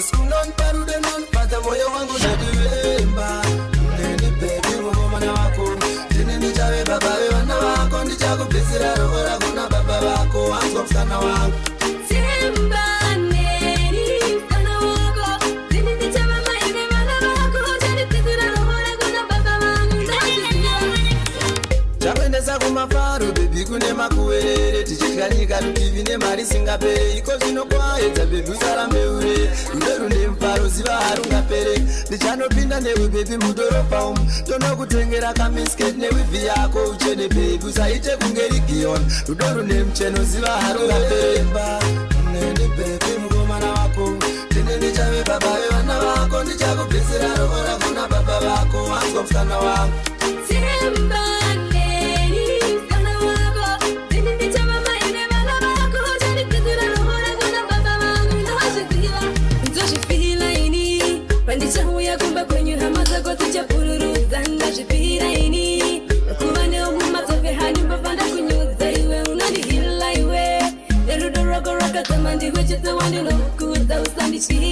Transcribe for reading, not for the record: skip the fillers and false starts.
Sunon parude non pata moyo wangu nadiwemba. Neni baby mwana wako. Tini nichawe baba we wana wako. Nichaku pesira rohora kuna baba wako. Wangu msana wangu Simba neni msana wako. Tini nichawe maime wana wako. Jani pesira rohora kuna baba wangu. Chakwendesa kumafaro baby kune makuwerere. Tichikanyika lutivine mari singape. Iko zino kwaedza baby usarambe ure. Runde mfaro ziva harunga pere. Ndichanopinda newe baby mudoropa umu. Tono kutengera kamisket newivi yako uchene baby. Usaite kungerigion. Rune mcheno ziva harunga pere. Nene baby mgomana wako. Tene nichawe baba we wana wako. Nichakupesera rohora kuna baba wako. Wangu msana wangu Simba neni msana wako. Tini nichawe maime wana wako. Jani pesira rohora kuna baba wangu. Ndoshifila ini Pandisha huya kumba kwenye hamaza kwa tuja pururuza. Ndoshifila ini Nakubane umuma tofe hadi mbafanda kunyuza iwe unani hila iwe Nerudo rogo roka tamandi weche tawandi no kuta usandi shi